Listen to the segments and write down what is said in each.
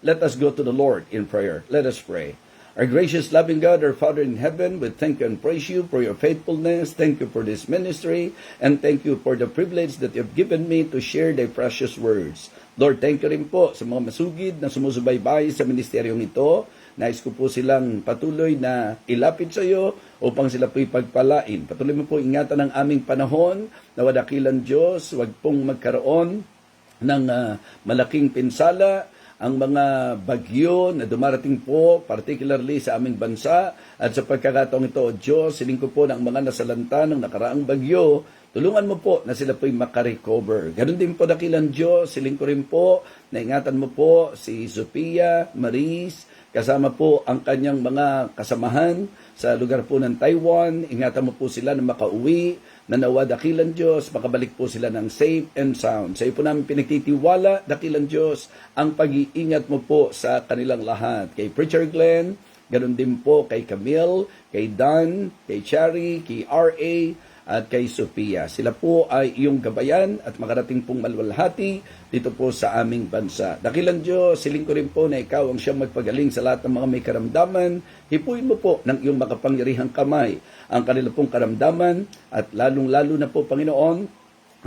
let us go to the Lord in prayer. Let us pray. Our gracious, loving God, our Father in heaven, we thank you and praise you for your faithfulness. Thank you for this ministry, and thank you for the privilege that you have given me to share thy precious words. Lord, thank you rin po sa mga masugid na sumusubaybay sa ministeryong ito. Nais ko po silang patuloy na ilapit sa iyo upang sila po'y pagpalain. Patuloy mo po ingatan ang aming panahon, na wadakilang Diyos, wag pong magkaroon ng malaking pinsala, ang mga bagyo na dumarating po, particularly sa aming bansa. At sa pagkakataong ito, Diyos, siling ko po ng mga nasalanta ng nakaraang bagyo, tulungan mo po na sila po'y makarecover. Ganon din po dakilang Diyos, siling ko rin po na ingatan mo po si Sophia, Maris, kasama po ang kanyang mga kasamahan sa lugar po ng Taiwan. Ingatan mo po sila na makauwi, na nawa dakilang Diyos, makabalik po sila ng safe and sound. Sa iyo po namin pinagtitiwala, dakilang Diyos, ang pag-iingat mo po sa kanilang lahat. Kay Preacher Glenn, ganoon din po kay Camille, kay Dan, kay Cherry, kay R.A., at kay Sophia. Sila po ay iyong gabayan at makarating pong malwalhati dito po sa aming bansa. Dakilang Diyos, siling ko rin po na ikaw ang siyang magpagaling sa lahat ng mga may karamdaman. Hipuin mo po ng iyong makapangyarihang kamay ang kanila pong karamdaman, at lalong-lalo na po, Panginoon,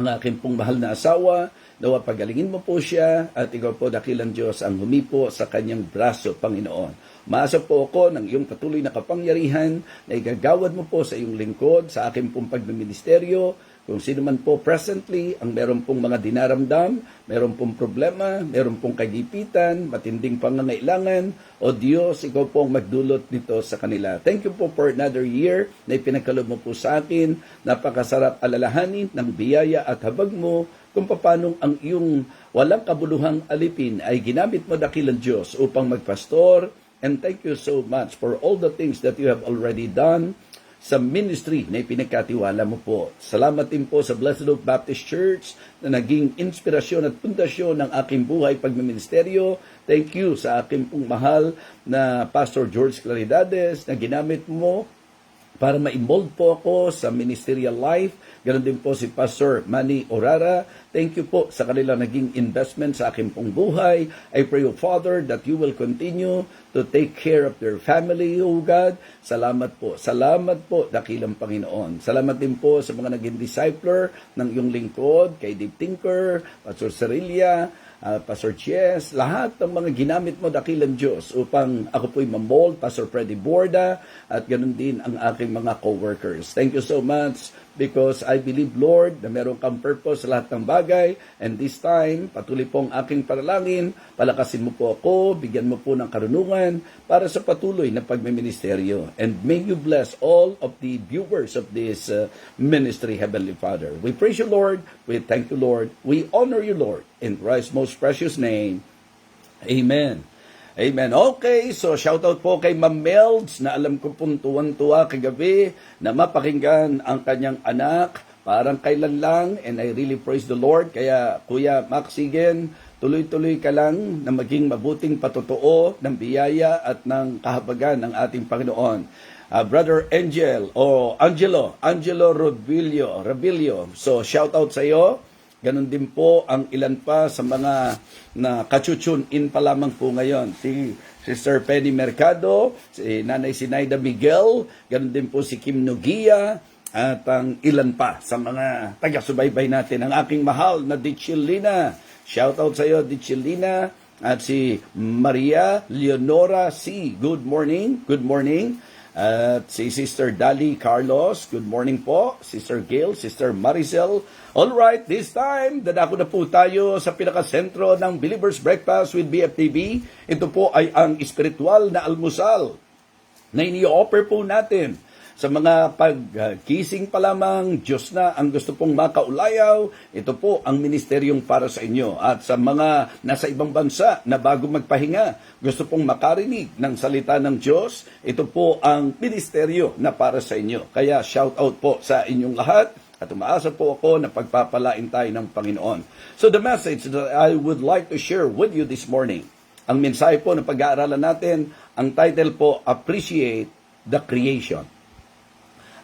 ang aking pong mahal na asawa, nawa pagalingin mo po siya, at ikaw po, dakilang Diyos, ang humipo sa kanyang braso, Panginoon. Maasa po ako ng iyong patuloy na kapangyarihan na igagawad mo po sa iyong lingkod, sa aking pong pagmiministeryo, kung sino man po presently ang meron pong mga dinaramdam, meron pong problema, meron pong kagipitan, matinding pangangailangan, o Diyos, ikaw po ang magdulot nito sa kanila. Thank you po for another year na ipinagkaloob mo po sa akin. Napakasarap alalahanin ng biyaya at habag mo kung paano ang iyong walang kabuluhang alipin ay ginamit mo, dakilang Diyos, upang magpastor. And thank you so much for all the things that you have already done sa ministry na ipinagkatiwala mo po. Salamat din po sa Blessed Hope Baptist Church na naging inspirasyon at pundasyon ng aking buhay pagmiministeryo. Thank you sa aking pong mahal na Pastor George Claridades na ginamit mo para ma-involve po ako sa ministerial life. Ganon din po si Pastor Manny Orara. Thank you po sa kanilang naging investment sa aking pong buhay. I pray, O Father, that you will continue to take care of their family, O God. Salamat po. Salamat po, dakilang Panginoon. Salamat din po sa mga naging discipler ng iyong lingkod, kay Dave Tinker, Pastor Cerilia, Pastor Chies, lahat ng mga ginamit mo, dakilang Diyos, upang ako po'y mamold, Pastor Freddy Borda, at ganun din ang aking mga co-workers. Thank you so much, because I believe, Lord, na meron kang purpose sa lahat ng bagay, and this time, patuloy po ang aking panalangin, palakasin mo po ako, bigyan mo po ng karunungan, para sa patuloy na pagmiministeryo. And may you bless all of the viewers of this ministry, Heavenly Father. We praise you, Lord. We thank you, Lord. We honor you, Lord. In Christ's most precious name. Amen. Amen. Okay, so shoutout po kay Ma'am Melds na alam ko pong tuwan-tuwa kagabi na mapakinggan ang kanyang anak. Parang kailan lang, and I really praise the Lord. Kaya Kuya Maxigen, tuloy-tuloy ka lang na maging mabuting patotoo ng biyaya at ng kahabagan ng ating Panginoon. Brother Angelo Robilio. So shoutout sa iyo. Ganon din po ang ilan pa sa mga na kachuchun in pa lamang po ngayon. Si Sister Penny Mercado, si Nanay Sinaida Miguel, ganon din po si Kim Nogia, at ang ilan pa sa mga taga-subaybay natin. Ang aking mahal na Dichilina. Shoutout sa iyo, Dichilina. At si Maria Leonora C. Good morning. Good morning. At si Sister Dali Carlos, good morning po. Sister Gail, Sister Maricel. Alright, this time, dadako na po tayo sa pinakasentro ng Believer's Breakfast with BFTV. Ito po ay ang espiritual na almusal na ini-offer po natin sa mga pagkising pa lamang. Diyos na ang gusto pong makaulayaw. Ito po ang ministeryong para sa inyo. At sa mga nasa ibang bansa na bago magpahinga, gusto pong makarinig ng salita ng Diyos, ito po ang ministeryo na para sa inyo. Kaya shout out po sa inyong lahat. At umaasa po ako na pagpapalain tayo ng Panginoon. So the message that I would like to share with you this morning, ang mensahe po na pag-aaralan natin, ang title po, Appreciate the Creation.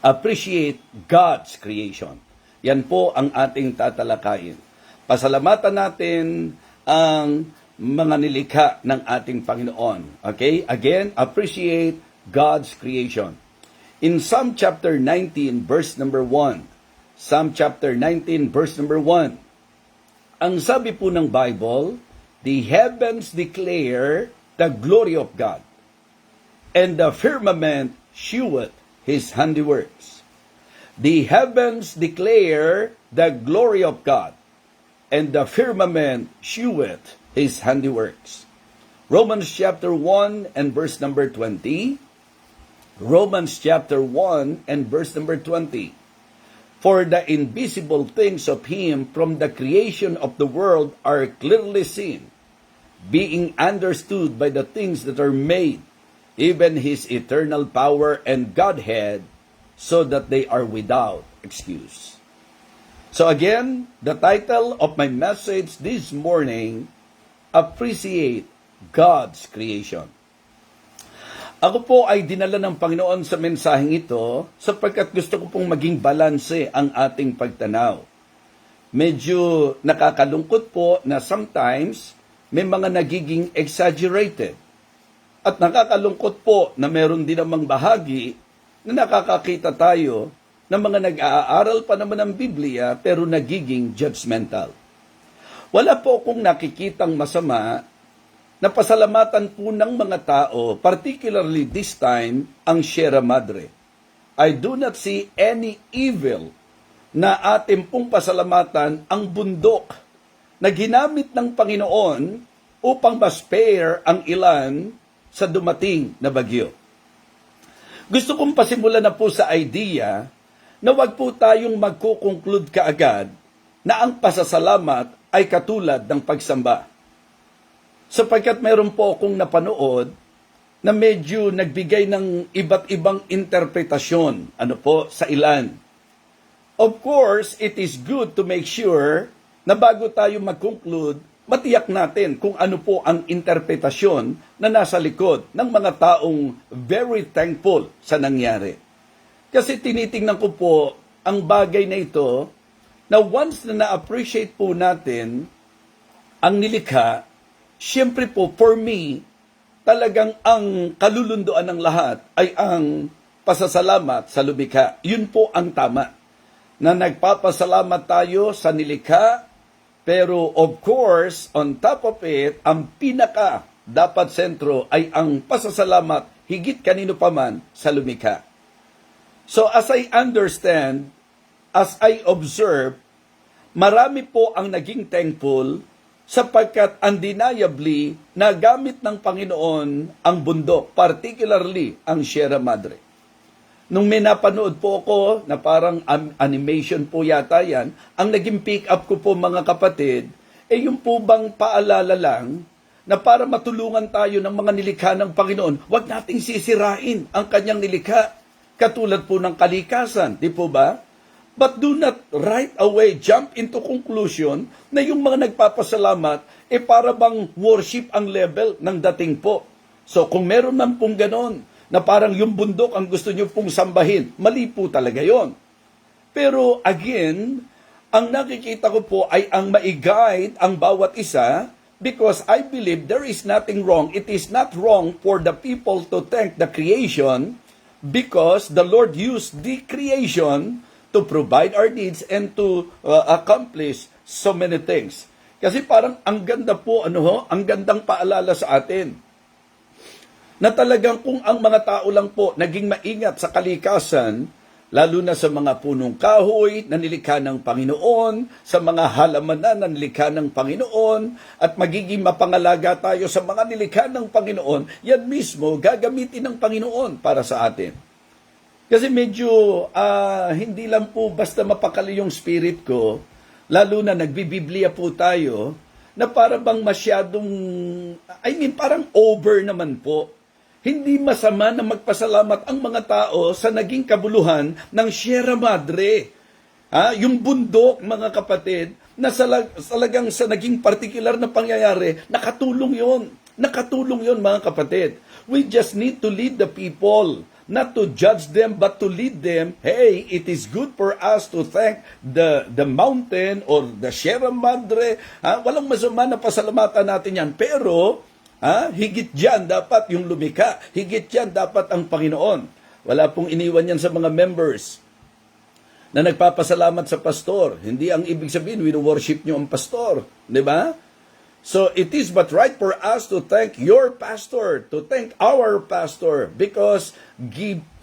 Appreciate God's creation. Yan po ang ating tatalakayin. Pasalamatan natin ang mga nilikha ng ating Panginoon. Okay? Again, appreciate God's creation. In Psalm chapter 19, verse number 1, Psalm chapter 19, verse number 1, ang sabi po ng Bible, the heavens declare the glory of God, and the firmament sheweth His handiworks. The heavens declare the glory of God, and the firmament sheweth His handiworks. Romans chapter 1 and verse number 20. Romans chapter 1 and verse number 20. For the invisible things of Him from the creation of the world are clearly seen, being understood by the things that are made, even His eternal power and Godhead, so that they are without excuse. So again, the title of my message this morning, Appreciate God's Creation. Ako po ay dinala ng Panginoon sa mensaheng ito sapagkat gusto ko pong maging balanse ang ating pagtanaw. Medyo nakakalungkot po na sometimes may mga nagiging exaggerated. At nakakalungkot po na meron din namang bahagi na nakakakita tayo ng mga nag-aaral pa naman ng Biblia pero nagiging judgmental. Wala po akong nakikitang masama na pasalamatan po ng mga tao, particularly this time, ang Sierra Madre. I do not see any evil na ating pong pasalamatan ang bundok na ginamit ng Panginoon upang ma-spare ang ilan sa dumating na bagyo. Gusto kong pasimulan na po sa idea na wag po tayong magkukonclude kaagad na ang pasasalamat ay katulad ng pagsamba. Sapagkat mayroon po akong napanood na medyo nagbigay ng iba't ibang interpretasyon, sa ilan. Of course, it is good to make sure na bago tayo mag-conclude, matiyak natin kung ano po ang interpretasyon na nasa likod ng mga taong very thankful sa nangyari. Kasi tinitingnan ko po ang bagay na ito na once na na-appreciate po natin ang nilikha, siyempre po, for me, talagang ang kalulunduan ng lahat ay ang pasasalamat sa lumikha. Yun po ang tama. Na nagpapasalamat tayo sa nilikha, pero of course, on top of it, ang pinaka dapat sentro ay ang pasasalamat higit kanino paman sa lumikha. So as I understand, as I observe, marami po ang naging thankful sapagkat undeniably nagamit ng Panginoon ang bundok, particularly ang Sierra Madre. Nung may napanood po ako na parang animation po yata yan, ang naging pick up ko po mga kapatid, yung po bang paalala lang na para matulungan tayo ng mga nilikha ng Panginoon, wag nating sisirain ang kanyang nilikha, katulad po ng kalikasan, di po ba? But do not right away jump into conclusion na yung mga nagpapasalamat para bang worship ang level ng dating po. So kung meron man pong ganon, na parang yung bundok ang gusto nyo pong sambahin, mali po talaga yon. Pero again, ang nakikita ko po ay ang ma-guide ang bawat isa because I believe there is nothing wrong. It is not wrong for the people to thank the creation because the Lord used the creation to provide our needs and to accomplish so many things. Kasi parang ang ganda po, ang gandang paalala sa atin. Na talagang kung ang mga tao lang po naging maingat sa kalikasan, lalo na sa mga punong kahoy na nilikha ng Panginoon, sa mga halamanan na nilikha ng Panginoon, at magiging mapangalaga tayo sa mga nilikha ng Panginoon, yan mismo gagamitin ng Panginoon para sa atin. Kasi medyo hindi lang po basta mapakali yung spirit ko, lalo na nagbibiblia po tayo, na para bang masyadong, parang over naman po. Hindi masama na magpasalamat ang mga tao sa naging kabuluhan ng Sierra Madre. Yung bundok, mga kapatid, na salagang sa naging particular na pangyayari, nakatulong yon. Nakatulong yon, mga kapatid. We just need to lead the people not to judge them, but to lead them. Hey, it is good for us to thank the mountain or the Sierra Madre. Walang masama na pasalamatan natin yan. Pero, higit dyan dapat yung lumika. Higit dyan dapat ang Panginoon. Wala pong iniwan yan sa mga members na nagpapasalamat sa pastor. Hindi ang ibig sabihin, wino-worship nyo ang pastor. Di ba? So, it is but right for us to thank your pastor, to thank our pastor, because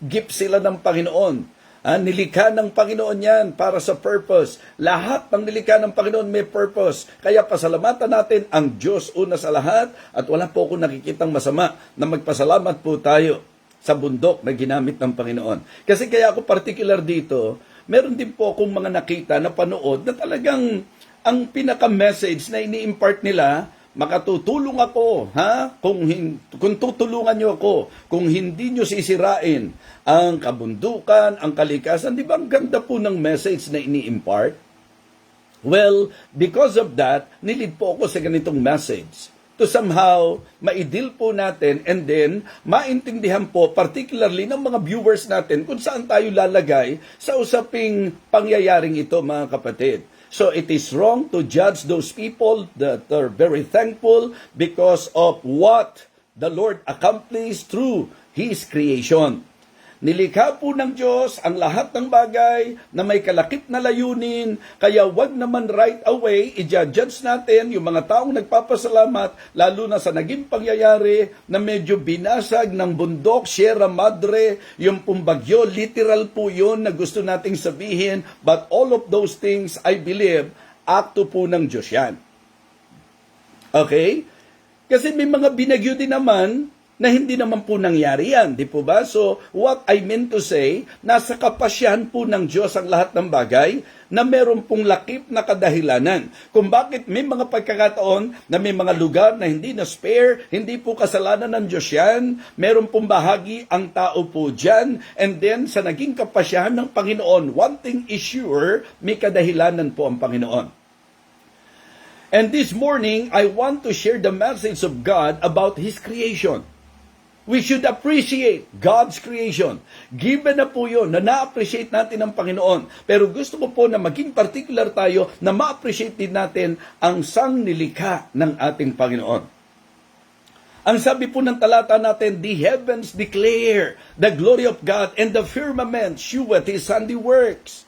gift sila ng Panginoon. Nilikha ng Panginoon yan para sa purpose. Lahat ng nilikha ng Panginoon may purpose. Kaya pasalamatan natin ang Diyos una sa lahat, at wala po akong nakikitang masama na magpasalamat po tayo sa bundok na ginamit ng Panginoon. Kasi kaya ako particular dito, meron din po akong mga nakita na panood na talagang ang pinaka-message na ini-impart nila, makatutulong ako, kung tutulungan nyo ako, kung hindi nyo sisirain ang kabundukan, ang kalikasan. Di ba ang ganda po ng message na ini-impart? Well, because of that, nilid po ako sa ganitong message to somehow maidil po natin, and then maintindihan po particularly ng mga viewers natin kung saan tayo lalagay sa usaping pangyayaring ito, mga kapatid. So it is wrong to judge those people that are very thankful because of what the Lord accomplished through His creation. Nilikha po ng Diyos ang lahat ng bagay na may kalakip na layunin, kaya wag naman right away i-judge natin yung mga taong nagpapasalamat, lalo na sa naging pangyayari na medyo binasag ng bundok, Sierra Madre, yung pumbagyo, literal po yun na gusto nating sabihin, but all of those things, I believe, akto po ng Diyos yan. Okay? Kasi may mga binagyo din naman na hindi naman po nangyari yan, di po ba? So, what I meant to say, nasa kapasyahan po ng Diyos ang lahat ng bagay na meron pong lakip na kadahilanan. Kung bakit may mga pagkakataon na may mga lugar na hindi na spare, hindi po kasalanan ng Diyos yan, meron pong bahagi ang tao po dyan, and then sa naging kapasyahan ng Panginoon, one thing is sure, may kadahilanan po ang Panginoon. And this morning, I want to share the message of God about His creation. We should appreciate God's creation. Given na po yun, na na-appreciate natin ang Panginoon. Pero gusto ko po na maging particular tayo na ma-appreciate din natin ang sangnilikha ng ating Panginoon. Ang sabi po ng talata natin, the heavens declare the glory of God, and the firmament sheweth His handiworks.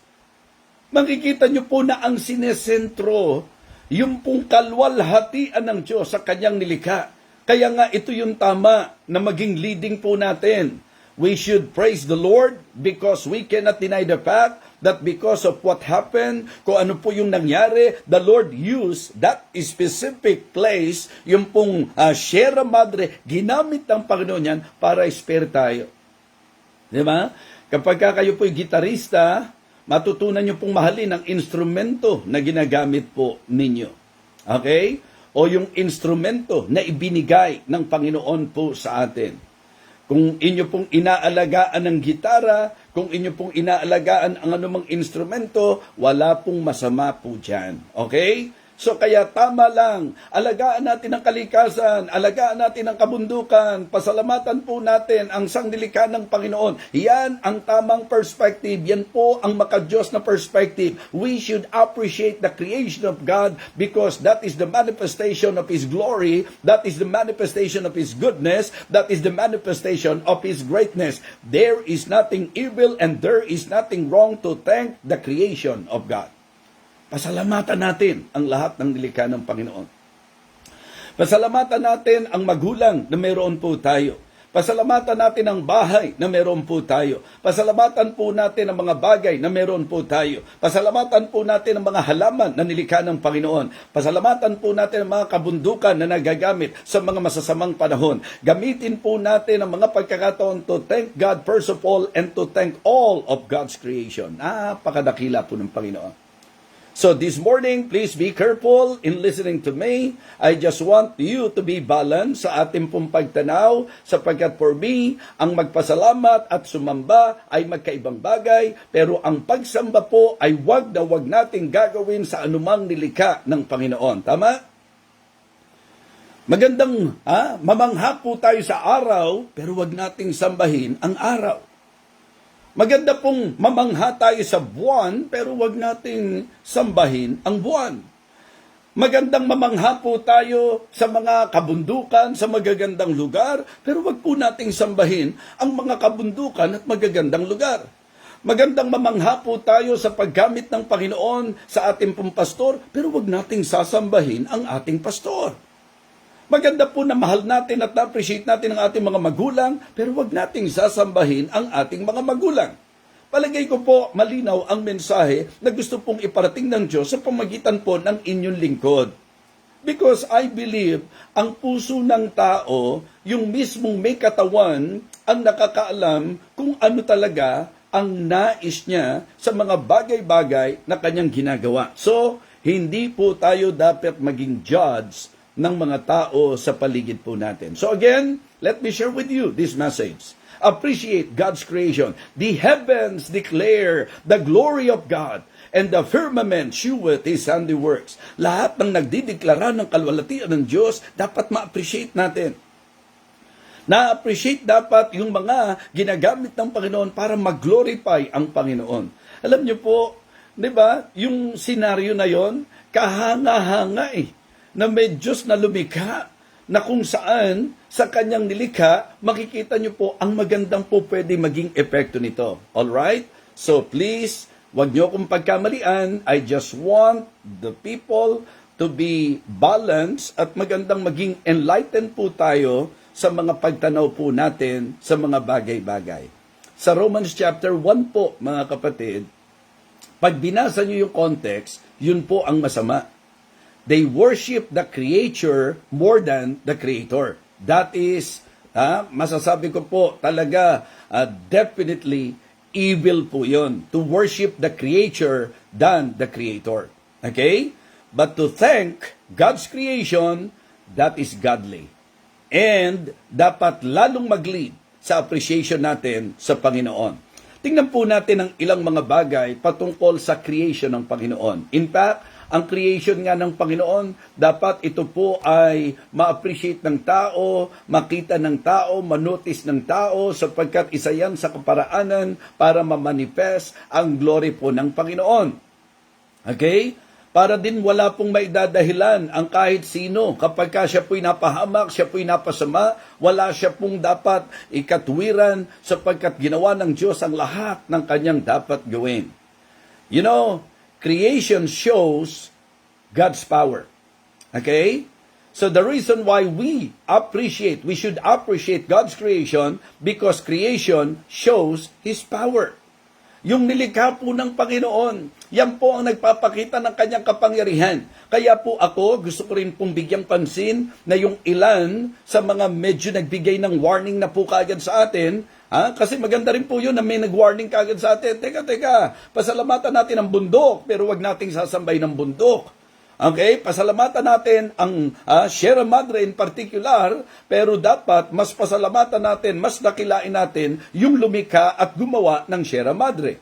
Makikita nyo po na ang sinesentro, yung pong kalwalhatian ng Diyos sa kanyang nilikha. Kaya nga ito yung tama na maging leading po natin. We should praise the Lord because we cannot deny the fact that because of what happened, kung ano po yung nangyari, the Lord used that specific place, yung pong Sierra Madre, ginamit ng Panginoon yan para spare tayo. Di ba? Kapag kayo po'y gitarista, matutunan nyo pong mahalin ang instrumento na ginagamit po ninyo. Okay? O yung instrumento na ibinigay ng Panginoon po sa atin. Kung inyo pong inaalagaan ng gitara, kung inyo pong inaalagaan ang anumang instrumento, wala pong masama po dyan. Okay? So kaya tama lang, alagaan natin ang kalikasan, alagaan natin ang kabundukan, pasalamatan po natin ang sangnilikha ng Panginoon. Yan ang tamang perspective, yan po ang makadiyos na perspective. We should appreciate the creation of God because that is the manifestation of His glory, that is the manifestation of His goodness, that is the manifestation of His greatness. There is nothing evil and there is nothing wrong to thank the creation of God. Pasalamatan natin ang lahat ng nilikha ng Panginoon. Pasalamatan natin ang magulang na mayroon po tayo. Pasalamatan natin ang bahay na mayroon po tayo. Pasalamatan po natin ang mga bagay na mayroon po tayo. Pasalamatan po natin ang mga halaman na nilikha ng Panginoon. Pasalamatan po natin ang mga kabundukan na nagagamit sa mga masasamang panahon. Gamitin po natin ang mga pagkakataon to thank God first of all and to thank all of God's creation. Napakadakila po ng Panginoon. So this morning, please be careful in listening to me. I just want you to be balanced sa ating pong pagtanaw, sapagkat for me, ang magpasalamat at sumamba ay magkaibang bagay, pero ang pagsamba po ay wag na wag nating gagawin sa anumang nilikha ng Panginoon. Tama? Magandang mamangha po tayo sa araw, pero wag nating sambahin ang araw. Maganda pong mamangha tayo sa buwan, pero wag nating sambahin ang buwan. Magandang mamangha po tayo sa mga kabundukan, sa magagandang lugar, pero wag po nating sambahin ang mga kabundukan at magagandang lugar. Magandang mamangha po tayo sa paggamit ng Panginoon sa ating pong pastor, pero wag nating sasambahin ang ating pastor. Maganda po na mahal natin at na-appreciate natin ang ating mga magulang, pero wag nating sasambahin ang ating mga magulang. Palagay ko po, malinaw ang mensahe na gusto pong iparating ng Diyos sa pamagitan po ng inyong lingkod. Because I believe, ang puso ng tao, yung mismong may katawan, ang nakakaalam kung ano talaga ang nais niya sa mga bagay-bagay na kanyang ginagawa. So, hindi po tayo dapat maging judge ng mga tao sa paligid po natin. So again, let me share with you this message. Appreciate God's creation. The heavens declare the glory of God, and the firmament sheweth His handiworks. Lahat ng nagdideklara ng kalwalhatian ng Diyos, dapat ma-appreciate natin. Na-appreciate dapat yung mga ginagamit ng Panginoon para mag-glorify ang Panginoon. Alam niyo po, di ba, yung senaryo na yon, kahanga-hanga na may Diyos na lumikha, na kung saan sa kanyang nilikha, makikita nyo po ang magandang po pwede maging epekto nito. Alright? So please, wag nyo akong pagkamalian. I just want the people to be balanced at magandang maging enlightened po tayo sa mga pagtanaw po natin sa mga bagay-bagay. Sa Romans chapter 1 po, mga kapatid, pag binasa nyo yung context, yun po ang masama. They worship the creature more than the creator. That is, masasabi ko po talaga, definitely evil po yon. To worship the creature than the creator. Okay? But to thank God's creation, that is godly. And dapat lalong mag-lead sa appreciation natin sa Panginoon. Tingnan po natin ang ilang mga bagay patungkol sa creation ng Panginoon. In fact, ang creation nga ng Panginoon, dapat ito po ay ma-appreciate ng tao, makita ng tao, manotice ng tao, sapagkat isa yan sa kaparaanan para ma-manifest ang glory po ng Panginoon. Okay? Para din wala pong maidadahilan ang kahit sino. Kapag siya po'y napahamak, siya po'y napasama, wala siya pong dapat ikatwiran sapagkat ginawa ng Diyos ang lahat ng kanyang dapat gawin. You know, creation shows God's power. Okay? So the reason why we should appreciate God's creation because creation shows His power. Yung nilikha po ng Panginoon, yan po ang nagpapakita ng kanyang kapangyarihan. Kaya po ako, gusto ko rin pong bigyang pansin na yung ilan sa mga medyo nagbigay ng warning na po kaagad sa atin, kasi maganda rin po yun na may nag-warning kaagad sa atin. Teka, pasalamatan natin ang bundok, pero wag nating sasambay ng bundok. Okay, pasalamatan natin ang Sierra Madre in particular, pero dapat mas pasalamatan natin, mas dakilain natin yung lumikha at gumawa ng Sierra Madre.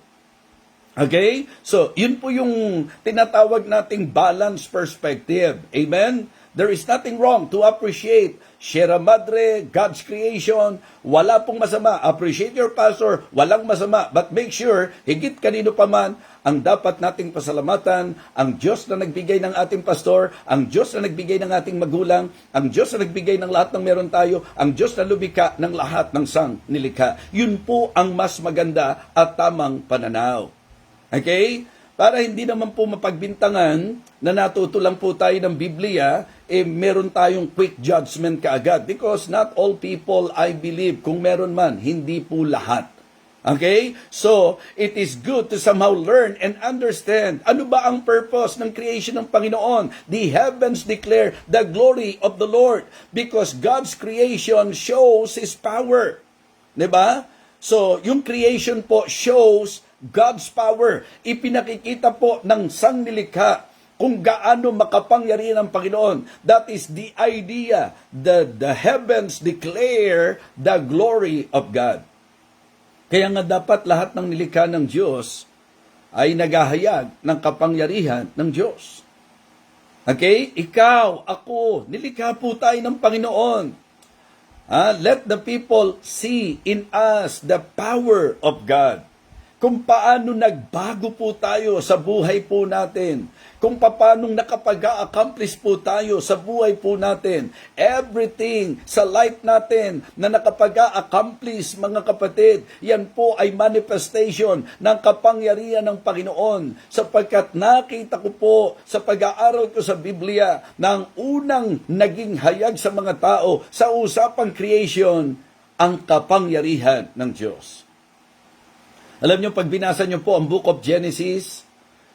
Okay? So, yun po yung tinatawag nating balanced perspective. Amen? There is nothing wrong to appreciate Sierra Madre, God's creation. Wala pong masama. Appreciate your pastor. Walang masama. But make sure, higit kanino pa man, ang dapat nating pasalamatan, ang Diyos na nagbigay ng ating pastor, ang Diyos na nagbigay ng ating magulang, ang Diyos na nagbigay ng lahat ng meron tayo, ang Diyos na lumikha ng lahat ng sang nilikha. Yun po ang mas maganda at tamang pananaw. Okay? Para hindi naman po mapagbintangan na natuto lang po tayo ng Biblia, meron tayong quick judgment kaagad. Because not all people, I believe, kung meron man, hindi po lahat. Okay? So, it is good to somehow learn and understand ano ba ang purpose ng creation ng Panginoon. The heavens declare the glory of the Lord because God's creation shows His power. Diba? So, yung creation po shows God's power. Ipinakikita po ng sangnilikha kung gaano makapangyarihan ang Panginoon. That is the idea. The heavens declare the glory of God. Kaya nga dapat lahat ng nilikha ng Diyos ay naghahayag ng kapangyarihan ng Diyos. Okay? Ikaw, ako, nilikha po tayo ng Panginoon. Let the people see in us the power of God. kung paano nagbago po tayo sa buhay po natin, kung paano nakapag-accomplish po tayo sa buhay po natin. Everything sa life natin na nakapag-accomplish, mga kapatid, yan po ay manifestation ng kapangyarihan ng Panginoon. Sapagkat nakita ko po sa pag-aaral ko sa Biblia na ang unang naging hayag sa mga tao sa usapang creation, ang kapangyarihan ng Diyos. Alam niyo, pag binasa niyo po ang Book of Genesis,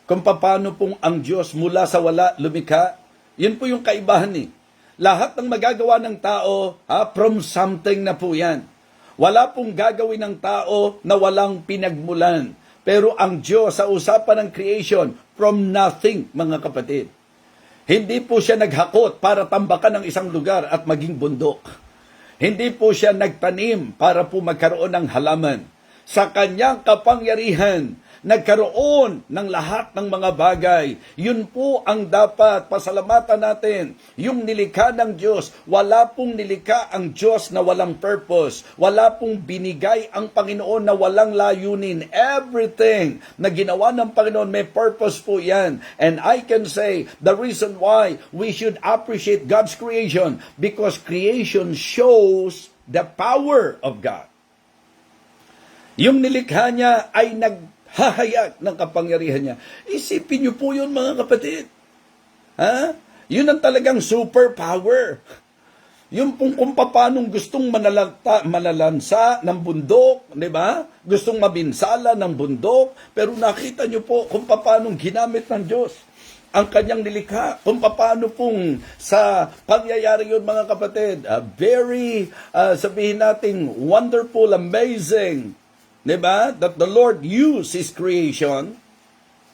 kung paano pong ang Diyos mula sa wala lumikha, yun po yung kaibahan eh. Lahat ng magagawa ng tao, from something na po yan. Wala pong gagawin ng tao na walang pinagmulan. Pero ang Diyos sa usapan ng creation, from nothing, mga kapatid. Hindi po siya naghakot para tambakan ng isang lugar at maging bundok. Hindi po siya nagtanim para po magkaroon ng halaman. Sa kanyang kapangyarihan, nagkaroon ng lahat ng mga bagay. Yun po ang dapat pasalamatan natin. Yung nilikha ng Diyos, wala pong nilikha ang Diyos na walang purpose. Wala pong binigay ang Panginoon na walang layunin. Everything na ginawa ng Panginoon, may purpose po yan. And I can say, the reason why we should appreciate God's creation, because creation shows the power of God. Yung nilikha niya ay naghahayag ng kapangyarihan niya. Isipin niyo po yun, mga kapatid. Yun ang talagang superpower. Yung kung paano gustong malalansa ng bundok, di ba? Gustong mabinsala ng bundok, pero nakita niyo po kung paano ginamit ng Diyos ang kanyang nilikha, kung paano pong sa pangyayari yun, mga kapatid. Very, sabihin natin, wonderful, amazing, diba? That the Lord used His creation.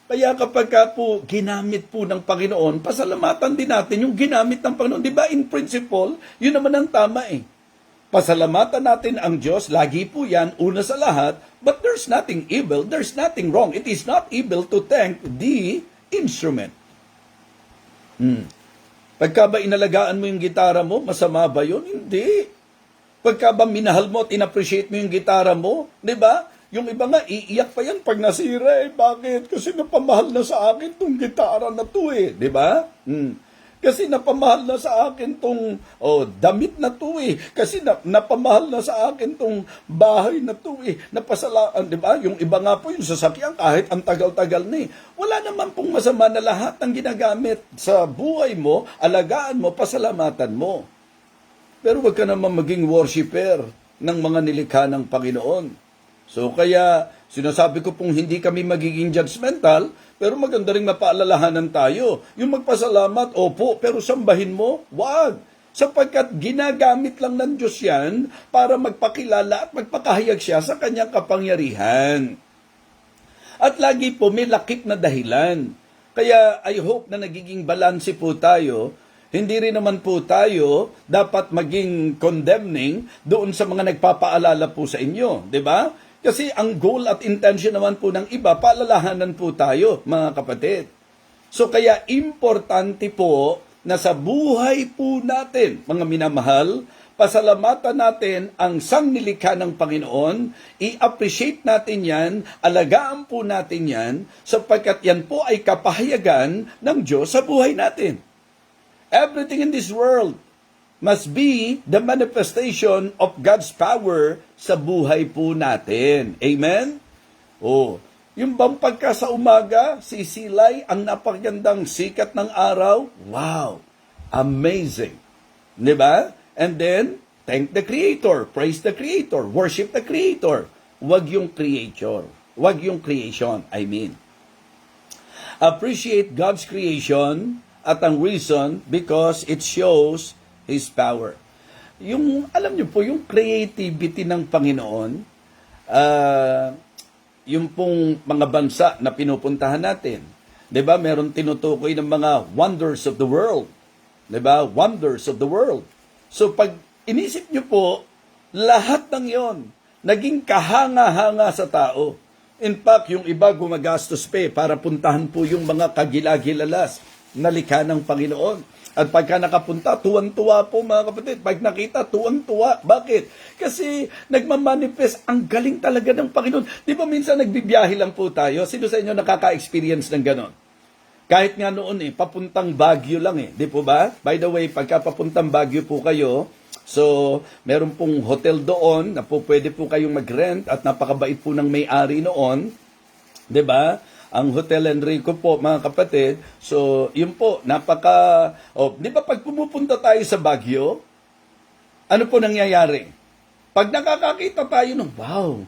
Kaya kapag po ginamit po ng Panginoon, pasalamatan din natin yung ginamit ng Panginoon. Diba? In principle, yun naman ang tama eh. Pasalamatan natin ang Diyos, lagi po yan, una sa lahat, but there's nothing evil, there's nothing wrong. It is not evil to thank the instrument. Pagka ba inalagaan mo yung gitara mo, masama ba yun? Hindi. Pagka ba minahal mo at in-appreciate mo yung gitara mo, di ba? Yung iba nga, iiyak pa yan pag nasira eh. Bakit? Kasi napamahal na sa akin tong gitara na to eh. Di ba? Kasi napamahal na sa akin tong damit na to eh. Kasi napamahal na sa akin tong bahay na to eh. Napasalaan, di ba? Yung iba nga po yung sasakyan kahit ang tagal-tagal na eh. Wala naman pong masama na lahat ng ginagamit sa buhay mo, alagaan mo, pasalamatan mo. Pero wag ka naman maging worshiper ng mga nilikha ng Panginoon. So kaya sinasabi ko pong hindi kami magiging judgmental, pero maganda rin mapaalalahanan tayo. Yung magpasalamat, opo, pero sambahin mo, wag. Sapagkat ginagamit lang ng Diyos yan para magpakilala at magpakahayag siya sa kanyang kapangyarihan. At lagi po may lakip na dahilan. Kaya I hope na nagiging balanse po tayo. Hindi rin naman po tayo dapat maging condemning doon sa mga nagpapaalala po sa inyo, di ba? Kasi ang goal at intention naman po ng iba, paalalahanan po tayo, mga kapatid. So kaya importante po na sa buhay po natin, mga minamahal, pasalamatan natin ang sangnilikha ng Panginoon, i-appreciate natin yan, alagaan po natin yan, sapagkat yan po ay kapahayagan ng Diyos sa buhay natin. Everything in this world must be the manifestation of God's power sa buhay po natin. Amen? Yung bang pagka sa umaga, sisilay ang napakagandang sikat ng araw, wow! Amazing! Diba? And then, thank the Creator, praise the Creator, worship the Creator. Wag yung creator. Wag yung creation, I mean. Appreciate God's creation at ang reason because it shows His power. Yung, alam niyo po, yung creativity ng Panginoon, yung pong mga bansa na pinupuntahan natin. 'Di ba? Meron tinutukoy ng mga wonders of the world. 'Di ba? Wonders of the world. So pag inisip niyo po, lahat ng 'yon naging kahanga-hanga sa tao. In fact, yung iba gumagastos pa para puntahan po yung mga kagilagilalas. na likha ng Panginoon. At pagka nakapunta, tuwan-tuwa po mga kapatid. Pag nakita, tuwan-tuwa. Bakit? Kasi nagmamanifest, ang galing talaga ng Panginoon. Di ba minsan nagbibiyahe lang po tayo? Sino sa inyo nakaka-experience ng ganon? Kahit nga noon papuntang Baguio lang di po ba? By the way, pagka papuntang Baguio po kayo, so meron pong hotel doon na po pwede po kayong mag-rent at napakabait po ng may-ari noon. Di ba? Ang Hotel Enrico po, mga kapatid. So, yun po, di ba pag pumupunta tayo sa Baguio, ano po nangyayari? Pag nakakakita tayo ng, wow,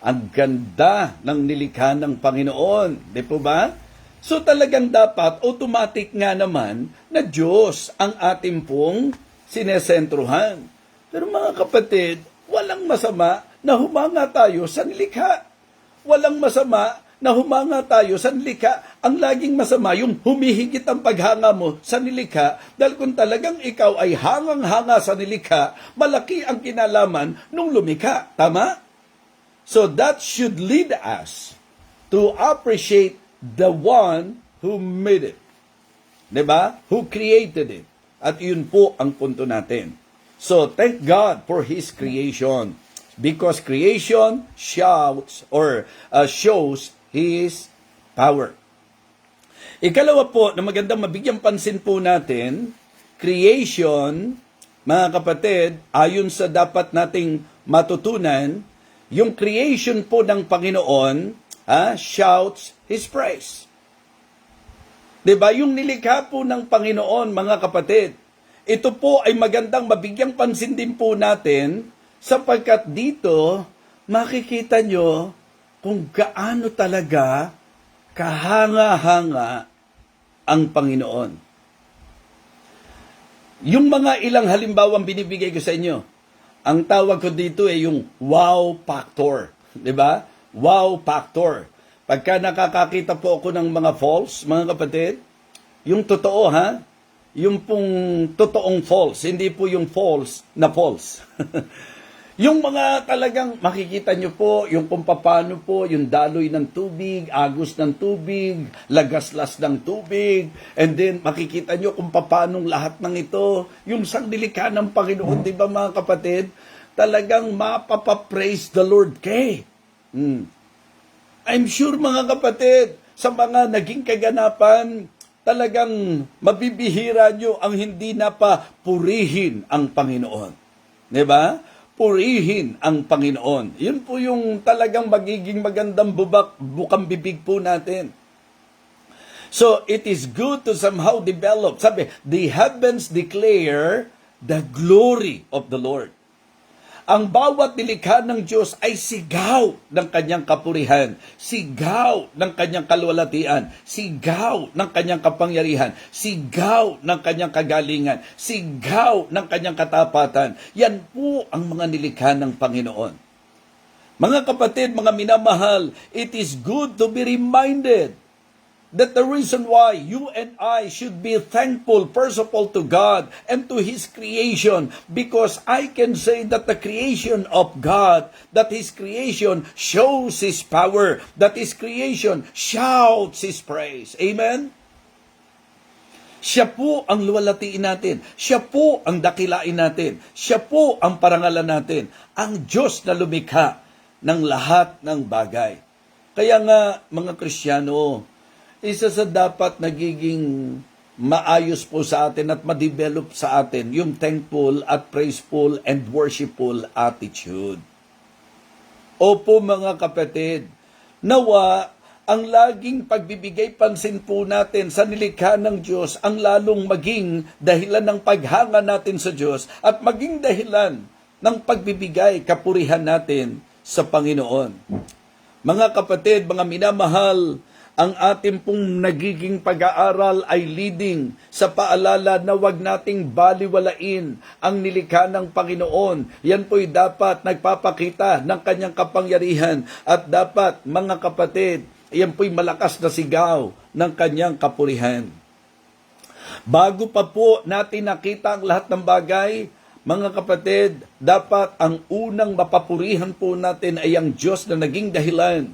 ang ganda ng nilikha ng Panginoon. Di po ba? So, talagang dapat, automatic nga naman, na Diyos ang ating pong sinesentruhan. Pero mga kapatid, walang masama na humanga tayo sa nilikha. Walang masama na humanga tayo sa nilikha. Ang laging masama, yung humihigit ang paghanga mo sa nilikha, dahil kung talagang ikaw ay hangang-hanga sa nilikha, malaki ang kinalaman nung lumikha. Tama? So that should lead us to appreciate the one who made it. Diba? Who created it. At yun po ang punto natin. So thank God for His creation. Because creation shouts or shows His power. Ikalawa po na magandang mabigyang pansin po natin, creation, mga kapatid, ayon sa dapat nating matutunan, yung creation po ng Panginoon shouts His praise. Diba? Yung nilikha po ng Panginoon, mga kapatid, ito po ay magandang mabigyang pansin din po natin sapagkat dito makikita nyo kung gaano talaga kahanga-hanga ang Panginoon. Yung mga ilang halimbawang binibigay ko sa inyo, ang tawag ko dito ay yung wow factor. Diba? Wow factor. Pagka nakakakita po ako ng mga false, mga kapatid, yung totoo yung pong totoong false, hindi po yung false na false. Yung mga talagang makikita nyo po, yung kung paano po, yung daloy ng tubig, agos ng tubig, lagaslas ng tubig, and then makikita nyo kung paano lahat ng ito, yung sangnilikha ng Panginoon, di ba mga kapatid, talagang mapapapraise the Lord kay. I'm sure mga kapatid, sa mga naging kaganapan, talagang mabibihira nyo ang hindi napapurihin ang Panginoon. Di ba? Purihin ang Panginoon. Yun po yung talagang magiging magandang bukang bibig po natin. So, it is good to somehow develop. Sabi, the heavens declare the glory of the Lord. Ang bawat nilikha ng Diyos ay sigaw ng kanyang kapurihan, sigaw ng kanyang kaluwalhatian, sigaw ng kanyang kapangyarihan, sigaw ng kanyang kagalingan, sigaw ng kanyang katapatan. Yan po ang mga nilikha ng Panginoon. Mga kapatid, mga minamahal, it is good to be reminded that the reason why you and I should be thankful, first of all, to God and to His creation, because I can say that the creation of God, that His creation shows His power, that His creation shouts His praise. Amen? Siya po ang luwalhatiin natin. Siya po ang dakilain natin. Siya po ang parangalan natin. Ang Diyos na lumikha ng lahat ng bagay. Kaya nga, mga Kristiyano, isa sa dapat nagiging maayos po sa atin at ma-develop sa atin yung thankful at praiseful and worshipful attitude. Opo mga kapatid, nawa ang laging pagbibigay pansin po natin sa nilikha ng Diyos ang lalong maging dahilan ng paghanga natin sa Diyos at maging dahilan ng pagbibigay kapurihan natin sa Panginoon. Mga kapatid, mga minamahal, ang ating pong nagiging pag-aaral ay leading sa paalala na wag nating baliwalain ang nilikha ng Panginoon. Yan po'y dapat nagpapakita ng kanyang kapangyarihan at dapat, mga kapatid, yan po'y malakas na sigaw ng kanyang kapurihan. Bago pa po natin nakita ang lahat ng bagay, mga kapatid, dapat ang unang mapapurihan po natin ay ang Diyos na naging dahilan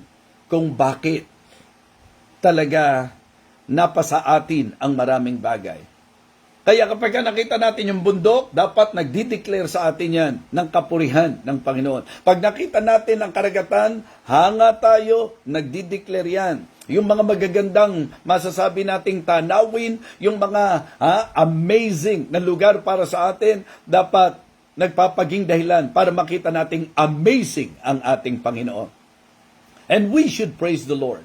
kung bakit talaga napasa atin ang maraming bagay. Kaya kapag nakita natin yung bundok, dapat nagdi-declare sa atin yan ng kapurihan ng Panginoon. Pag nakita natin ang karagatan, hanga tayo, nagdi-declare yan. Yung mga magagandang masasabi nating tanawin, yung mga amazing na lugar para sa atin, dapat nagpapaging dahilan para makita nating amazing ang ating Panginoon. And we should praise the Lord.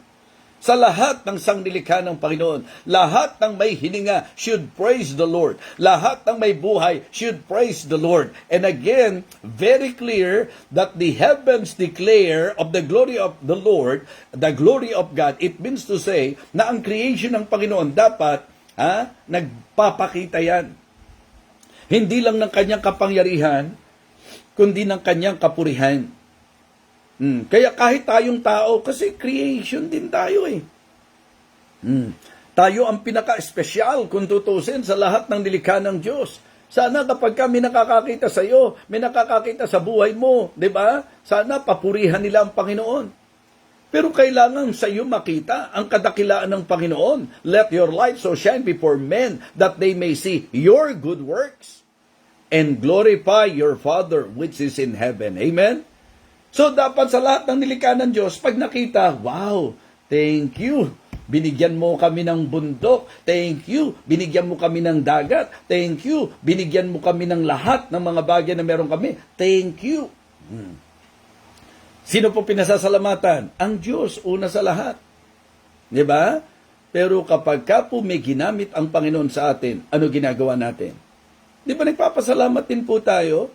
Sa lahat ng sangnilikha ng Panginoon, lahat ng may hininga should praise the Lord. Lahat ng may buhay should praise the Lord. And again, very clear that the heavens declare of the glory of the Lord, the glory of God. It means to say na ang creation ng Panginoon dapat nagpapakita yan. Hindi lang ng kanyang kapangyarihan, kundi ng kanyang kapurihan. Kaya kahit tayong tao, kasi creation din tayo eh. Tayo ang pinaka-espesyal kung tutusin sa lahat ng nilikha ng Diyos. Sana kapag kami nakakakita sa iyo, may nakakakita sa buhay mo, di ba? Sana papurihan nila ang Panginoon. Pero kailangan sa iyo makita ang kadakilaan ng Panginoon. Let your light so shine before men that they may see your good works and glorify your Father which is in heaven. Amen? So, dapat sa lahat ng nilikha ng Diyos, pag nakita, wow, thank you. Binigyan mo kami ng bundok. Thank you. Binigyan mo kami ng dagat. Thank you. Binigyan mo kami ng lahat ng mga bagay na meron kami. Thank you. Sino po pinasasalamatan? Ang Diyos, una sa lahat. Diba? Pero kapag ka po may ginamit ang Panginoon sa atin, ano ginagawa natin? Di ba nagpapasalamat din po tayo?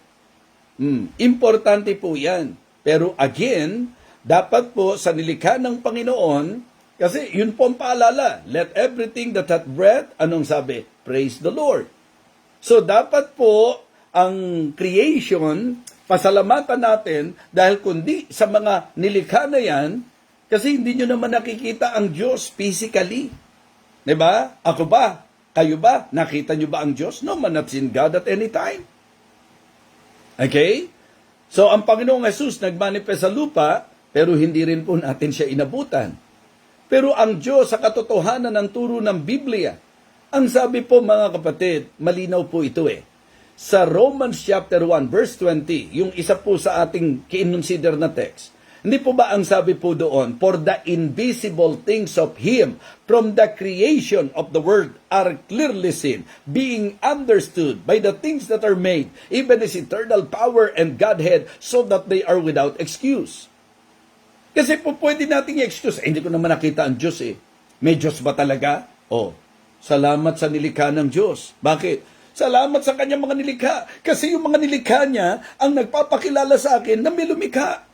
Importante po yan. Pero again, dapat po sa nilikha ng Panginoon, kasi yun po ang paalala, let everything that hath breath, anong sabi? Praise the Lord. So dapat po ang creation, pasalamatan natin, dahil kundi sa mga nilikha na yan, kasi hindi nyo naman nakikita ang Diyos physically. Diba? Ako ba? Kayo ba? Nakita nyo ba ang Diyos? No man hath seen God at any time. Okay? So, ang Panginoong Jesus nagmanifest sa lupa, pero hindi rin po natin siya inabutan. Pero ang Diyos sa katotohanan ng turo ng Biblia, ang sabi po mga kapatid, malinaw po ito eh. Sa Romans chapter 1 verse 20, yung isa po sa ating kinonsider na text, hindi po ba ang sabi po doon, for the invisible things of Him from the creation of the world are clearly seen, being understood by the things that are made, even His eternal power and Godhead, so that they are without excuse. Kasi po pwede nating i-excuse, hindi ko naman nakita ang Diyos eh. May Diyos ba talaga? Salamat sa nilikha ng Diyos. Bakit? Salamat sa kanyang mga nilikha. Kasi yung mga nilikha niya ang nagpapakilala sa akin na may lumikha.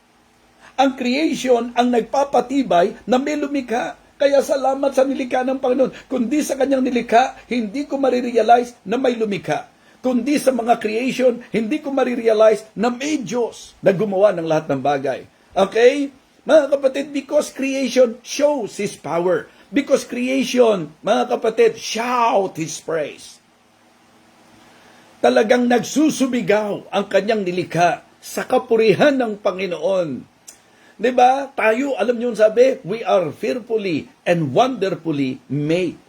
Ang creation ang nagpapatibay na may lumikha. Kaya salamat sa nilikha ng Panginoon. Kundi sa kanyang nilikha, hindi ko marirealize na may lumikha. Kundi sa mga creation, hindi ko marirealize na may Diyos na gumawa ng lahat ng bagay. Okay? Mga kapatid, because creation shows His power. Because creation, mga kapatid, shout His praise. Talagang nagsusubigaw ang kanyang nilikha sa kapurihan ng Panginoon. Diba? Tayo, alam niyo sabi, we are fearfully and wonderfully made.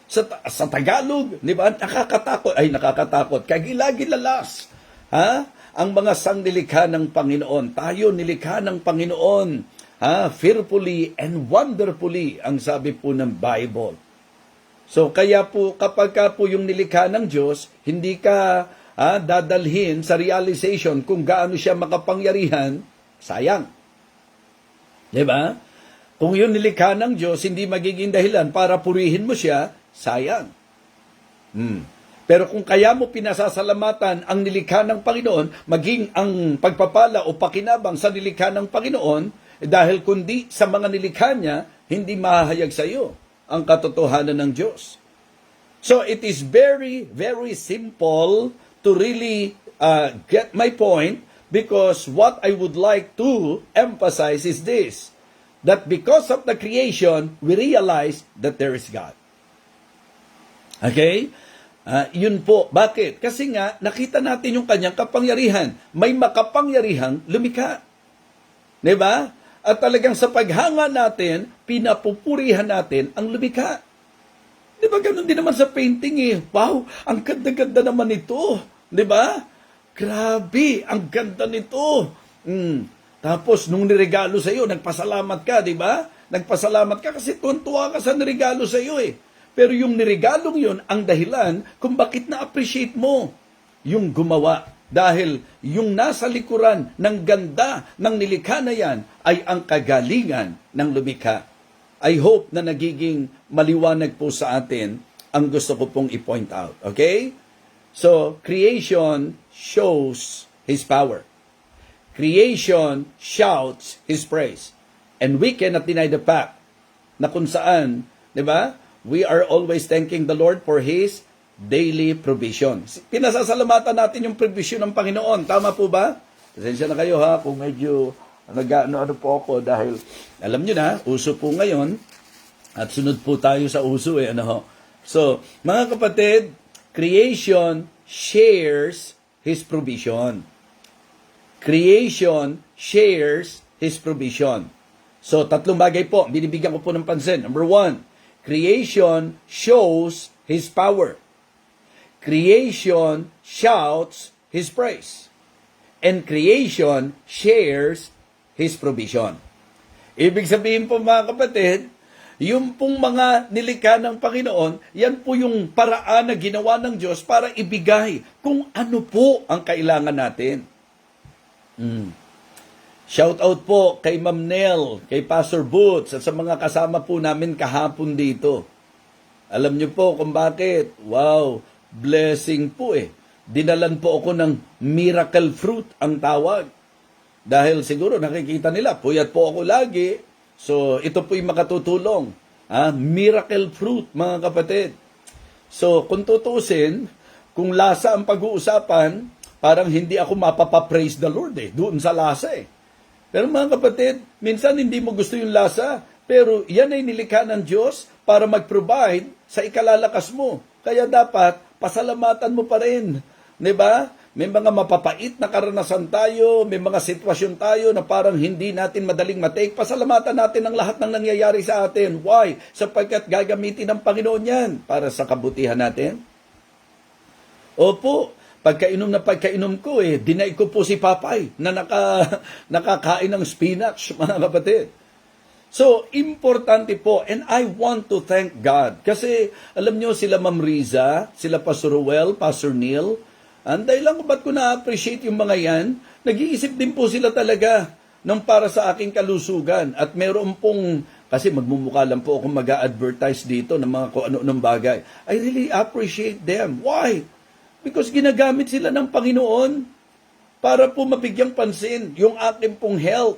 Sa Tagalog, diba? Nakakatakot, kagilagilalas. Ang mga sangnilikha ng Panginoon. Tayo, nilikha ng Panginoon. Fearfully and wonderfully, ang sabi po ng Bible. So, kaya po, kapag ka po yung nilikha ng Diyos, hindi ka dadalhin sa realization kung gaano siya makapangyarihan, sayang. Diba? Kung yun nilikha ng Diyos, hindi magiging dahilan para purihin mo siya, sayang. Pero kung kaya mo pinasasalamatan ang nilikha ng Panginoon, maging ang pagpapala o pakinabang sa nilikha ng Panginoon, dahil kundi sa mga nilikha niya, hindi mahahayag sa iyo ang katotohanan ng Diyos. So it is very, very simple to really get my point, because what I would like to emphasize is this, that because of the creation, we realize that there is God. Okay? Yun po. Bakit? Kasi nga, nakita natin yung kanyang kapangyarihan. May makapangyarihang lumikha. Diba? At talagang sa paghanga natin, pinapupurihan natin ang lumikha. Di ba ganun din naman sa painting eh. Wow, ang ganda-ganda naman ito. Di ba? Grabe, ang ganda nito. Tapos, nung niregalo sa iyo, nagpasalamat ka, di ba? Nagpasalamat ka kasi tuwa ka sa niregalo sa iyo eh. Pero yung niregalong yun, ang dahilan kung bakit na-appreciate mo yung gumawa. Dahil yung nasa likuran ng ganda ng nilikha na yan ay ang kagalingan ng lumikha. I hope na nagiging maliwanag po sa atin ang gusto ko pong i-point out. Okay? So, creation shows His power. Creation shouts His praise. And we cannot deny the fact na kung saan, di ba, we are always thanking the Lord for His daily provision. Pinasasalamatan natin yung provision ng Panginoon. Tama po ba? Pasensya na kayo ha, kung medyo ano po ako dahil alam nyo na, uso po ngayon at sunod po tayo sa uso eh. So, mga kapatid, creation shares His provision. Creation shares His provision. So, tatlong bagay po, binibigyan ko po ng pansin. Number 1, creation shows His power. Creation shouts His praise. And creation shares His provision. Ibig sabihin po mga kapatid, yung pong mga nilikha ng Panginoon, yan po yung paraan na ginawa ng Diyos para ibigay kung ano po ang kailangan natin. Shout out po kay Ma'am Nel, kay Pastor Boots, at sa mga kasama po namin kahapon dito. Alam niyo po kung bakit? Wow, blessing po eh. Dinalan po ako ng miracle fruit ang tawag. Dahil siguro nakikita nila, puyat po ako lagi. So, ito po yung makatutulong. Miracle fruit, mga kapatid. So, kung tutusin, kung lasa ang pag-uusapan, parang hindi ako mapapapraise the Lord doon sa lasa eh. Pero mga kapatid, minsan hindi mo gusto yung lasa, pero yan ay nilikha ng Diyos para mag-provide sa ikalalakas mo. Kaya dapat, pasalamatan mo pa rin. Diba? May mga mapapait na karanasan tayo, may mga sitwasyon tayo na parang hindi natin madaling matake. Pasalamatan natin ang lahat ng nangyayari sa atin. Why? Sapagkat gagamitin ng Panginoon yan para sa kabutihan natin. Opo, pagkainom ko dinay ko po si Papay na nakakain ng spinach, mga kapatid. So, importante po, and I want to thank God. Kasi, alam nyo, sila Ma'am Riza, sila Pastor Ruel, Pastor Neil, dahil lang ba't ko na-appreciate yung mga yan, nag-iisip din po sila talaga ng para sa aking kalusugan. At meron pong, kasi magmumukha lang po akong mag-a-advertise dito ng mga kung ano-anong bagay. I really appreciate them. Why? Because ginagamit sila ng Panginoon para po mabigyang pansin yung aking pong health.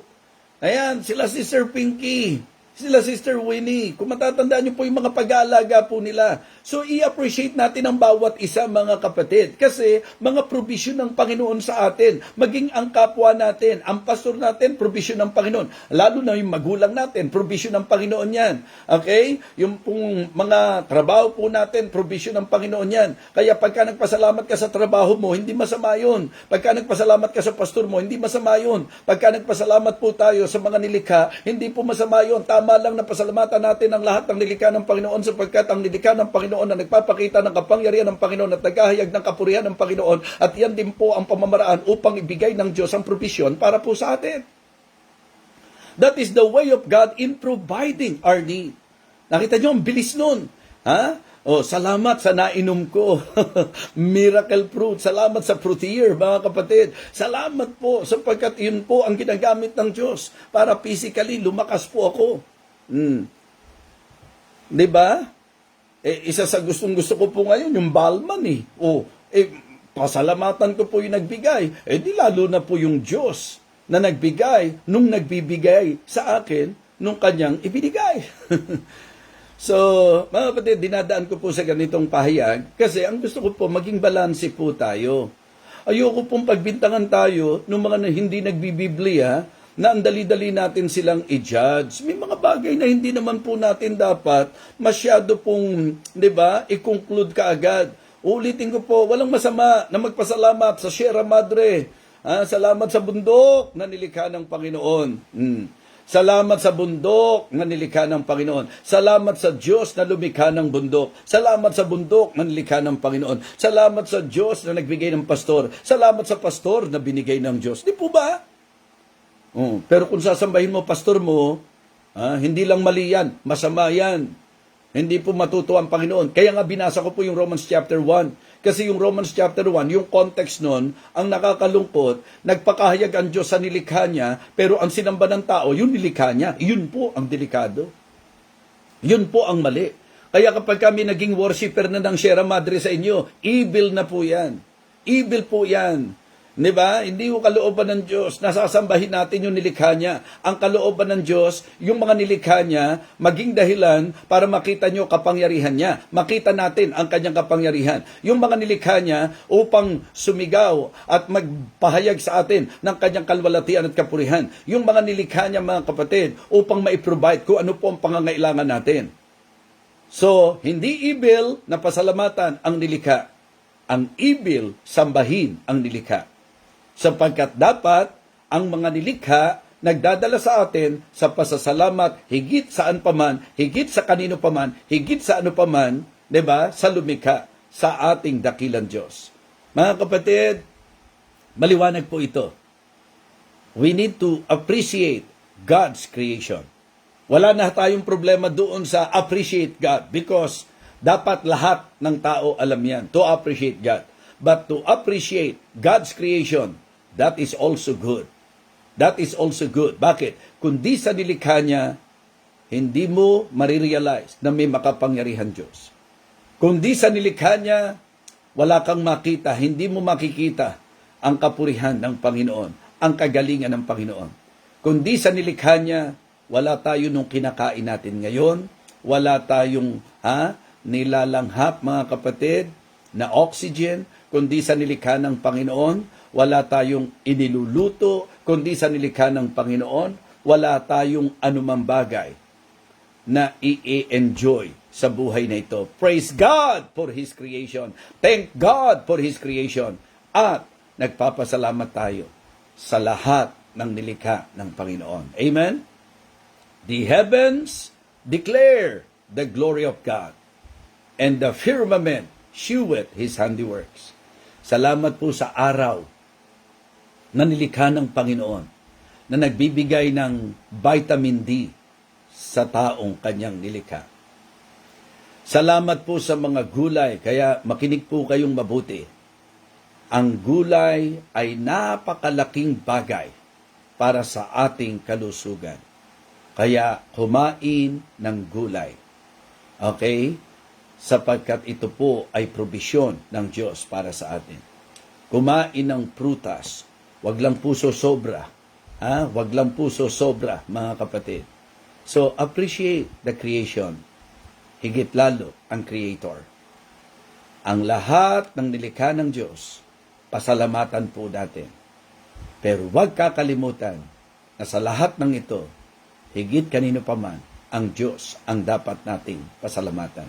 Ayan, sila Sister Pinky, sila Sister Winnie. Kung matatandaan niyo po yung mga pag-aalaga po nila. So, i-appreciate natin ang bawat isa, mga kapatid. Kasi, mga provision ng Panginoon sa atin. Maging ang kapwa natin, ang pastor natin, provision ng Panginoon. Lalo na yung magulang natin, provision ng Panginoon yan. Okay? Yung pong mga trabaho po natin, provision ng Panginoon yan. Kaya pagka nagpasalamat ka sa trabaho mo, hindi masama yun. Pagka nagpasalamat ka sa pastor mo, hindi masama yun. Pagka nagpasalamat po tayo sa mga nilikha, hindi po masama yun. Tama lang na pasalamatan natin ang lahat ng nilikha ng Panginoon sapagkat ang nilikha ng Panginoon na nagpapakita ng kapangyarihan ng Panginoon at naghahayag ng kapurihan ng Panginoon at yan din po ang pamamaraan upang ibigay ng Diyos ang provision para po sa atin. That is the way of God in providing our need. Nakita nyo, ang bilis nun. Salamat sa nainom ko. Miracle fruit. Salamat sa fruitier, mga kapatid. Salamat po sapagkat yun po ang ginagamit ng Diyos para physically lumakas po ako. Diba? Isa sa gustong-gusto ko po ngayon, yung Balman pasalamatan ko po yung nagbigay. Di lalo na po yung Diyos na nagbigay, nung nagbibigay sa akin, nung kanyang ibinigay. So, mga kapatid, dinadaan ko po sa ganitong pahayag kasi ang gusto ko po, maging balanse po tayo. Ayoko pong pagbintangan tayo ng mga hindi nagbibiblia na ang dali-dali natin silang i-judge. May mga bagay na hindi naman po natin dapat masyado pong, i-conclude kaagad. Ulitin ko po, walang masama na magpasalamat sa Sierra Madre. Salamat sa bundok na nilikha ng Panginoon. Salamat sa bundok na nilikha ng Panginoon. Salamat sa Diyos na lumikha ng bundok. Salamat sa bundok na nilikha ng Panginoon. Salamat sa Diyos na nagbigay ng pastor. Salamat sa pastor na binigay ng Diyos. Di po ba? Pero kung sasambahin mo pastor mo, hindi lang mali yan, masama yan. Hindi po matuto ang Panginoon. Kaya nga binasa ko po yung Romans chapter 1. Kasi yung Romans chapter 1, yung context nun, ang nakakalungkot, nagpakahayag ang Diyos sa nilikha niya, pero ang sinamba ng tao, yung nilikha niya. Yun po ang delikado. Yun po ang mali. Kaya kapag kami naging worshiper na ng Sierra Madre sa inyo, evil na po yan. Evil po yan. Diba? Hindi yung kalooban ng Diyos. Nasasambahin natin yung nilikha niya. Ang kalooban ng Diyos, yung mga nilikha niya, maging dahilan para makita nyo kapangyarihan niya. Makita natin ang kanyang kapangyarihan. Yung mga nilikha niya upang sumigaw at magpahayag sa atin ng kanyang kalwalatian at kapurihan. Yung mga nilikha niya, mga kapatid, upang maiprovide kung ano po ang pangangailangan natin. So, hindi evil na pasalamatan ang nilikha. Ang evil, sambahin ang nilikha. Sapagkat dapat ang mga nilikha nagdadala sa atin sa pasasalamat higit saan paman, higit sa kanino paman, higit sa ano paman, 'di ba? Sa lumikha sa ating dakilang Diyos. Mga kapatid, maliwanag po ito. We need to appreciate God's creation. Wala na tayong problema doon sa appreciate God because dapat lahat ng tao alam yan, to appreciate God. But to appreciate God's creation, that is also good. That is also good. Bakit? Kundi sa nilikha niya, hindi mo marirealize na may makapangyarihan Diyos. Kundi sa nilikha niya, wala kang makita, hindi mo makikita ang kapurihan ng Panginoon, ang kagalingan ng Panginoon. Kundi sa nilikha niya, wala tayo nung kinakain natin ngayon, wala tayong nilalanghap, mga kapatid, na oxygen, kundi sa nilikha ng Panginoon, wala tayong iniluluto, kundi sa nilikha ng Panginoon, wala tayong anumang bagay na i-enjoy sa buhay na ito. Praise God for His creation. Thank God for His creation. At nagpapasalamat tayo sa lahat ng nilikha ng Panginoon. Amen? The heavens declare the glory of God, and the firmament sheweth His handiworks. Salamat po sa araw na nilikha ng Panginoon na nagbibigay ng vitamin D sa taong kanyang nilikha. Salamat po sa mga gulay, kaya makinig po kayong mabuti. Ang gulay ay napakalaking bagay para sa ating kalusugan. Kaya kumain ng gulay. Okay? Sapagkat ito po ay probisyon ng Diyos para sa atin. Kumain ng prutas. Wag lang puso sobra. Wag lang puso sobra, mga kapatid. So, appreciate the creation. Higit lalo ang Creator. Ang lahat ng nilikha ng Diyos, pasalamatan po natin. Pero wag kakalimutan na sa lahat ng ito, higit kanino paman, ang Diyos ang dapat nating pasalamatan.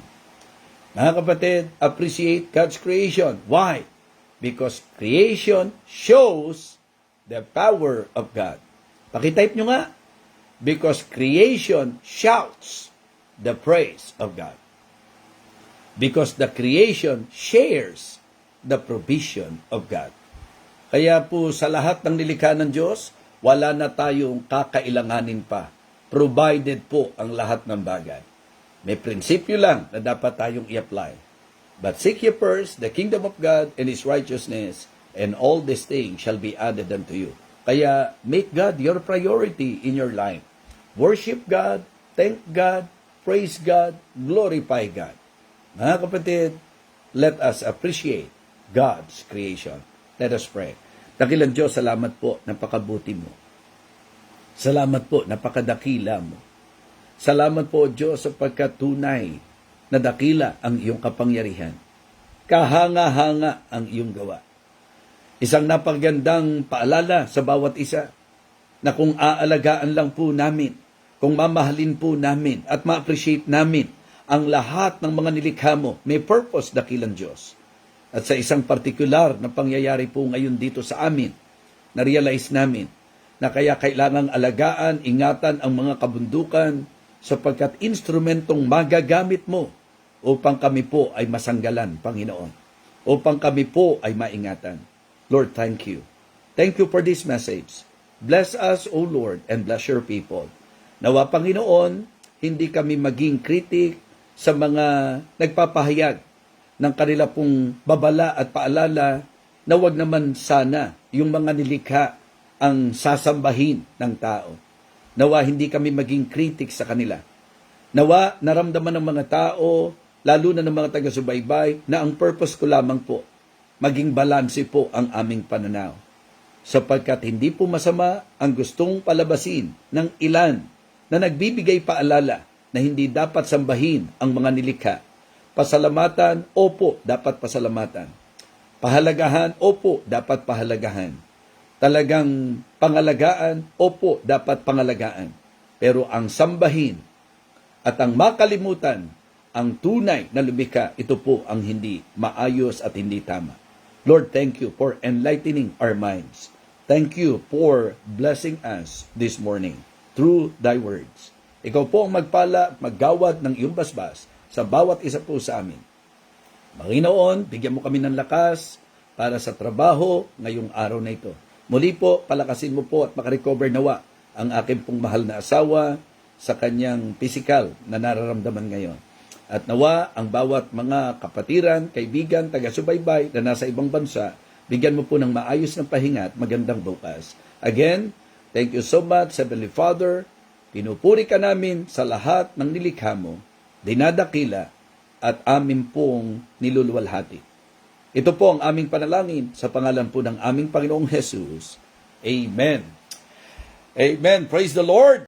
Mga kapatid, appreciate God's creation. Why? Because creation shows the power of God. Pakitype nyo nga. Because creation shouts the praise of God. Because the creation shares the provision of God. Kaya po sa lahat ng nilikha ng Diyos, wala na tayong kakailanganin pa. Provided po ang lahat ng bagay. May prinsipyo lang na dapat tayong i-apply. But seek ye first the kingdom of God and His righteousness, and all these things shall be added unto you. Kaya make God your priority in your life. Worship God, thank God, praise God, glorify God. Mga kapatid, let us appreciate God's creation. Let us pray. Dakilang Diyos, salamat po, napakabuti mo. Salamat po, napakadakila mo. Salamat po, Diyos, sapagkat tunay na dakila ang iyong kapangyarihan. Kahanga-hanga ang iyong gawa. Isang napagandang paalala sa bawat isa na kung aalagaan lang po namin, kung mamahalin po namin at ma-appreciate namin ang lahat ng mga nilikha mo, may purpose dakilang Diyos. At sa isang partikular na pangyayari po ngayon dito sa amin, na-realize namin na kaya kailangang alagaan, ingatan ang mga kabundukan sapagkat instrumentong magagamit mo upang kami po ay masanggalan, Panginoon. Upang kami po ay maingatan. Lord, thank you. Thank you for this message. Bless us, O Lord, and bless your people. Nawa, Panginoon, hindi kami maging kritik sa mga nagpapahayag ng kanila pong babala at paalala na wag naman sana yung mga nilikha ang sasambahin ng tao. Nawa, hindi kami maging kritik sa kanila. Nawa, naramdaman ng mga tao, lalo na ng mga taga-subaybay, na ang purpose ko lamang po, maging balanse po ang aming pananaw. Sapagkat hindi po masama ang gustong palabasin ng ilan na nagbibigay paalala na hindi dapat sambahin ang mga nilikha. Pasalamatan, opo, dapat pasalamatan. Pahalagahan, opo, dapat pahalagahan. Talagang pangalagaan, opo, dapat pangalagaan. Pero ang sambahin at ang makalimutan, ang tunay na lumikha, ito po ang hindi maayos at hindi tama. Lord, thank you for enlightening our minds. Thank you for blessing us this morning through thy words. Ikaw po ang magpala at maggawad ng iyong basbas sa bawat isa po sa amin. Panginoon, bigyan mo kami ng lakas para sa trabaho ngayong araw na ito. Muli po, palakasin mo po at makarecover nawa ang aking pong mahal na asawa sa kanyang physical na nararamdaman ngayon. At nawa ang bawat mga kapatiran, kaibigan, taga-subaybay na nasa ibang bansa, bigyan mo po ng maayos na pahinga at magandang bukas. Again, thank you so much, Heavenly Father. Pinupuri ka namin sa lahat ng nilikha mo, dinadakila at amin pong niluluwalhati. Ito po ang aming panalangin sa pangalan po ng aming Panginoong Jesus. Amen. Amen. Praise the Lord.